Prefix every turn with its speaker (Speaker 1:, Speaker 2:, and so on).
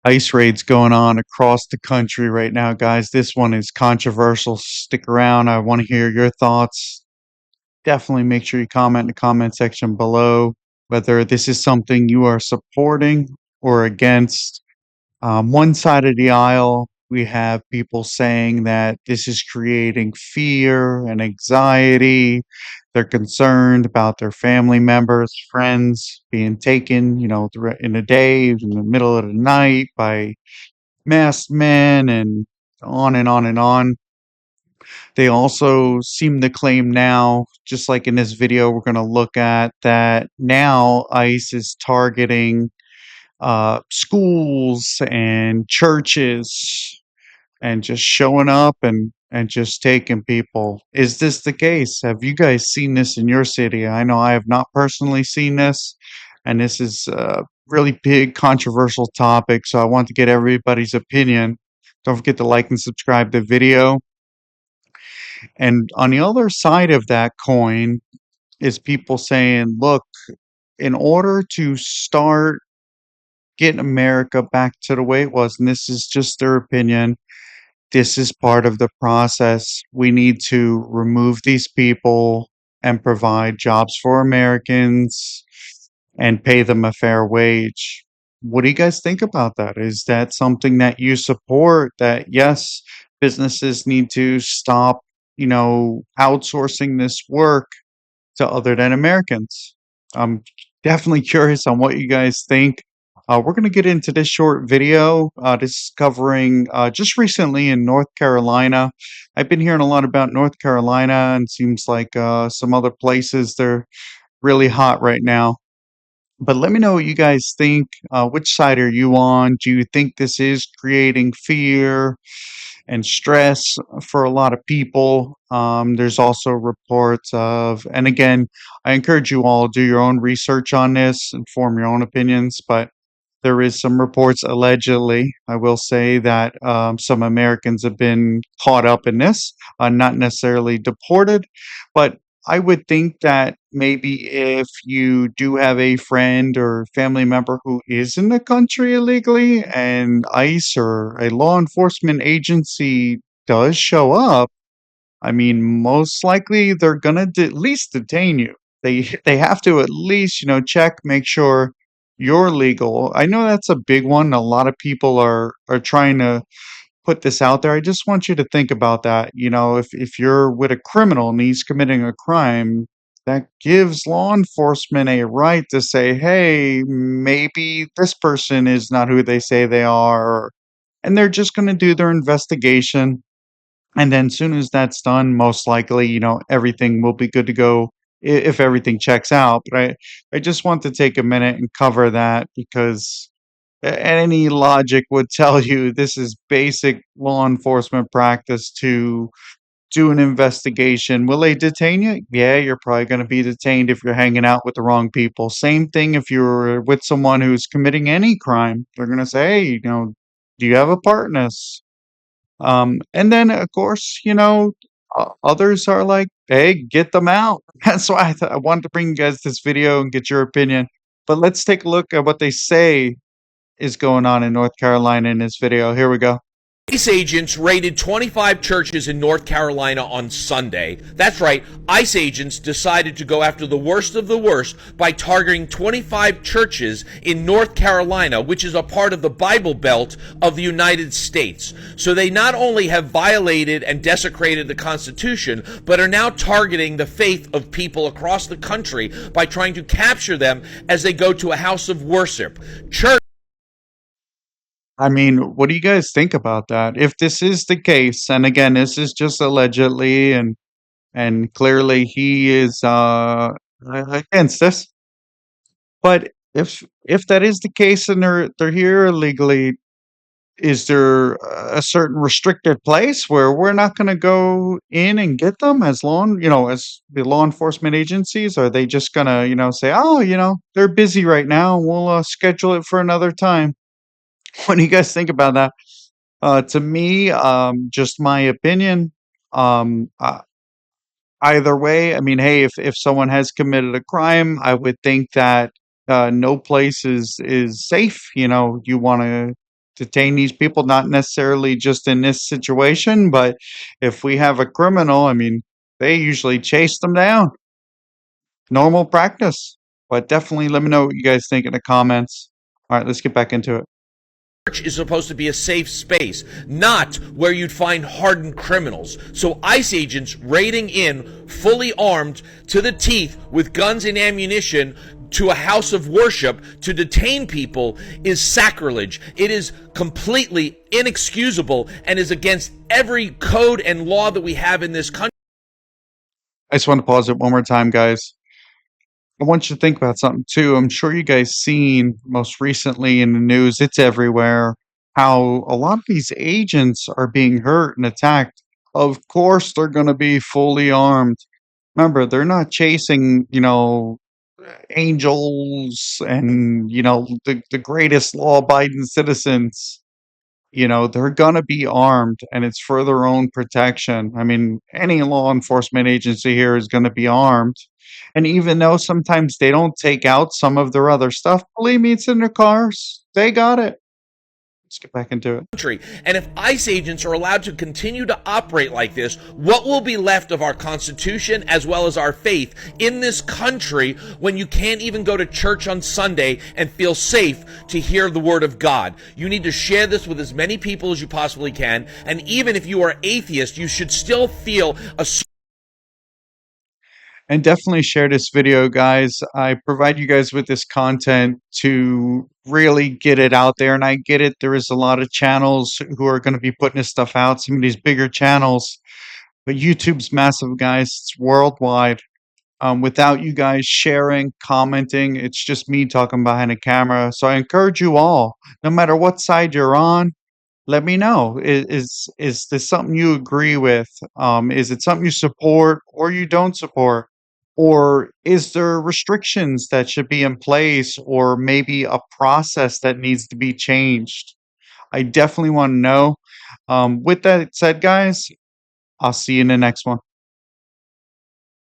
Speaker 1: ICE raids going on across the country right now, guys. This one is controversial. Stick around. I want to hear your thoughts. Definitely make sure you comment in the comment section below whether this is something you are supporting or against. One side of the aisle, we have people saying that this is creating fear and anxiety. They're concerned about their family members, friends being taken, in the day, in the middle of the night by masked men and on and on and on. They also seem to claim now, just like in this video we're going to look at, that now ICE is targeting schools and churches and just showing up and just taking people. Is this the case? Have you guys seen this in your city? I know I have not personally seen this, and this is a really big controversial topic, so I want to get everybody's opinion. Don't forget to like and subscribe the video. And on the other side of that coin is people saying, look, in order to start getting America back to the way it was, and this is just their opinion, this is part of the process. We need to remove these people and provide jobs for Americans and pay them a fair wage. What do you guys think about that? Is that something that you support? That yes, businesses need to stop, outsourcing this work to other than Americans? I'm definitely curious on what you guys think. We're going to get into this short video. This is covering just recently in North Carolina. I've been hearing a lot about North Carolina, and seems like some other places they're really hot right now. But let me know what you guys think. Which side are you on? Do you think this is creating fear and stress for a lot of people? There's also reports of, and again, I encourage you all to do your own research on this and form your own opinions. But there is some reports allegedly, I will say, that some Americans have been caught up in this, not necessarily deported, but I would think that maybe if you do have a friend or family member who is in the country illegally and ICE or a law enforcement agency does show up, I mean, most likely they're gonna at least detain you. They have to at least, check, make sure you're legal. I know that's a big one. A lot of people are trying to put this out there. I just want you to think about that. If you're with a criminal and he's committing a crime, that gives law enforcement a right to say, hey, maybe this person is not who they say they are. And they're just going to do their investigation, and then soon as that's done, most likely, everything will be good to go if everything checks out. But I just want to take a minute and cover that because any logic would tell you this is basic law enforcement practice to do an investigation. Will they detain you? Yeah, you're probably going to be detained if you're hanging out with the wrong people. Same thing if you're with someone who's committing any crime. They're going to say, hey, do you have a part in this? And then, of course, others are like, "Hey, get them out." That's why I wanted to bring you guys this video and get your opinion. But let's take a look at what they say is going on in North Carolina in this video. Here we go.
Speaker 2: ICE agents raided 25 churches in North Carolina on Sunday. That's right, ICE agents decided to go after the worst of the worst by targeting 25 churches in North Carolina, which is a part of the Bible Belt of the United States. So they not only have violated and desecrated the Constitution, but are now targeting the faith of people across the country by trying to capture them as they go to a house of worship. Church
Speaker 1: I mean, what do you guys think about that? If this is the case, and again, this is just allegedly, and clearly he is against this. But if that is the case and they're here illegally, is there a certain restricted place where we're not going to go in and get them as the law enforcement agencies? Are they just going to, say, oh, they're busy right now. We'll schedule it for another time. What do you guys think about that? To me, just my opinion, um, uh, either way, I mean, hey, if someone has committed a crime, I would think that no place is safe. You want to detain these people, not necessarily just in this situation, but if we have a criminal, I mean, they usually chase them down. Normal practice. But definitely let me know what you guys think in the comments. All right, let's get back into it.
Speaker 2: Church is supposed to be a safe space, not where you'd find hardened criminals. So ICE agents raiding in, fully armed to the teeth with guns and ammunition to a house of worship to detain people is sacrilege. It is completely inexcusable and is against every code and law that we have in this country.
Speaker 1: I just want to pause it one more time, guys. I want you to think about something too. I'm sure you guys seen most recently in the news, it's everywhere, how a lot of these agents are being hurt and attacked. Of course, they're going to be fully armed. Remember, they're not chasing, angels and, the greatest law abiding citizens. They're gonna be armed, and it's for their own protection. I mean, any law enforcement agency here is gonna be armed, and even though sometimes they don't take out some of their other stuff, believe me, it's in their cars. They got it. Let's get back into it.
Speaker 2: And if ICE agents are allowed to continue to operate like this, what will be left of our Constitution as well as our faith in this country when you can't even go to church on Sunday and feel safe to hear the word of God? You need to share this with as many people as you possibly can. And even if you are atheist, you should still feel a
Speaker 1: And definitely share this video, guys. I provide you guys with this content to really get it out there. And I get it. There is a lot of channels who are going to be putting this stuff out, some of these bigger channels. But YouTube's massive, guys. It's worldwide. Without you guys sharing, commenting, it's just me talking behind a camera. So I encourage you all, no matter what side you're on, let me know. Is this something you agree with? Is it something you support or you don't support? Or is there restrictions that should be in place or maybe a process that needs to be changed? I definitely want to know. With that said, guys, I'll see you in the next one.